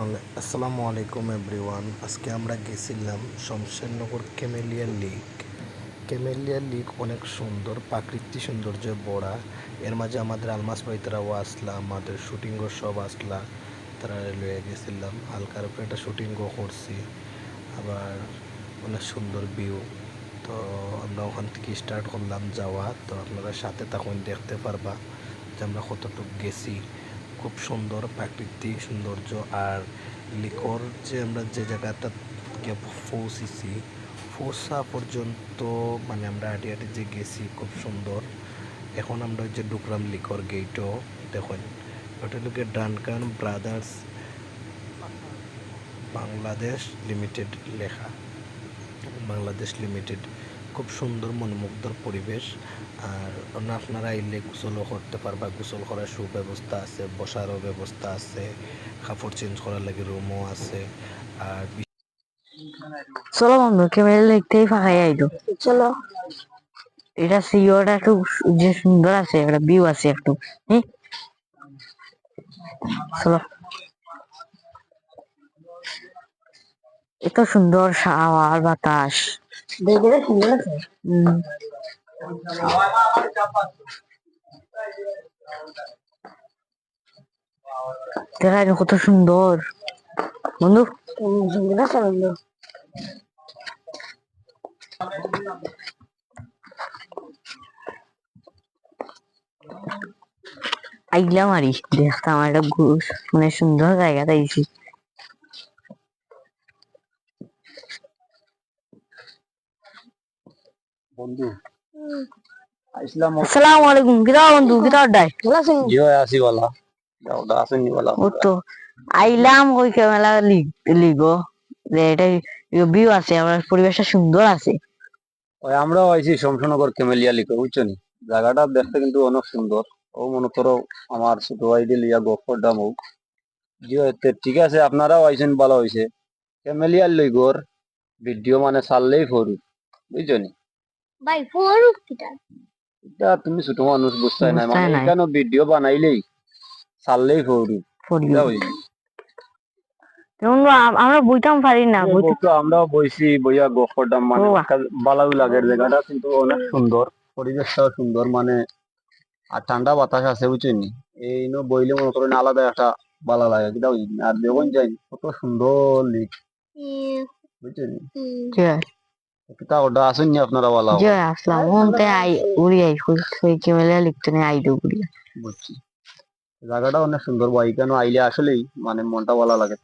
আসসালামু আলাইকুম এভরিওয়ান। আজকে আমরা গেছিলাম শমশেরনগর ক্যামেলিয়া লেক অনেক সুন্দর, প্রাকৃতিক সৌন্দর্যে ভরা। এর মাঝে আমাদের আলমাস ভাইতারাও আসলা, আমাদের শুটিংও সব আসলা, তারা লয়ে গেছিলাম। হালকার উপরে একটা শুটিংও করছি, আবার অনেক সুন্দর ভিউ। তো আমরা ওখান থেকে স্টার্ট করলাম যাওয়া। তো আপনারা সাথে তখন দেখতে পারবা যে আমরা কতটুকু গেছি। খুব সুন্দর প্রাকৃতিক সৌন্দর্য। আর লিকর যে আমরা যে জায়গাটা পৌঁছেছি, পৌঁছা পর্যন্ত মানে আমরা হাঁটি হাঁটি যে গেছি, খুব সুন্দর। এখন আমরা যে ঢুকলাম লিকর গেটও দেখুন, ওটা লোকে ডানকান ব্রাদার্স বাংলাদেশ লিমিটেড লেখা, বাংলাদেশ লিমিটেড। খুব সুন্দর মনোমুগ্ধর পরিবেশ। আর আপনারা আইলে গোসলও করতে পারবা, গোসল করার সুব্যবস্থা আছে, বসারও ব্যবস্থা আছে, কাপড় চেঞ্জ করার লাগে রুমও আছে। আর চলো বন্ধু ক্যামেরা দেখতেই ফাঁকাই আইলো। চলো, এটা সিওটা একটু যে সুন্দর আছে, একটা ভিউ আছে একটু। চলো, এত সুন্দর শাওয়ার বাতাস দেখে সুন্দর আছে। দেখা কত সুন্দর বন্ধু, সুন্দর আছে বন্ধু। আইলাম আরি দেখতাম একটা মানে সুন্দর জায়গা তাইছি। বন্ধু আসসালামু আলাইকুম। কিরা বন্ধু, কিরা ডাই ভালো আছেন? জি ভাই আসি ওয়ালা দাউদা আসেনি ওয়ালা ও তো আইলাম ওই ক্যামেরা লিগো যে এটা ভিউ আছে, আমার পরিবেশটা সুন্দর আছে। ওই আমরাও আইছি শমশনগর ক্যামেলিয়া লিখে বুঝছো নি, জায়গাটা দেখতে কিন্তু অনেক সুন্দর। ও মনে করো আমার ছোট ভাই দিয়ে লিয়া গফর দাম হোক। জি হইতে ঠিক আছে, আপনারাও আইছেন ভালো হয়েছে। ক্যামেলিয়ার লইগর ভিডিও মানে ছাড়লেই ফরু, বুঝছো নি। ভাই ফরুক কিটা এটা তুমি ছোট মানুষ বুঝতাই না, বুঝতে মানে নাই এখানে ভিডিও বানাইলেই ছাড়লেই ফরু, ফরিও এটা হইছে। আমরা বইতাম পারি না বইতে। বলতো আমরাও বইছি, বইয়া গফর দাম মানে ও একটা ভালো লাগে জায়গাটা, কিন্তু অনেক সুন্দর, পরিবেশটাও সুন্দর মানে। আর ঠান্ডা বাতাস আছে বুঝছেন নি, এই নো বইলে মনে করেন আলাদা একটা ভালো লাগে কিটা বুঝছেন। আর যখন যাই কত সুন্দর লিক, বুঝছেন নি। কিতা ওটা আসেন নি আপনারা ভালো জি আসলাম ওনতে আই উড়ি আই কই ক্যামেরা লিখতে নেই আই দো বুঝছি। জায়গাটা অনেক সুন্দর, ভাই কেন আইলে আসলেই মানে মনটা ভালো লাগে।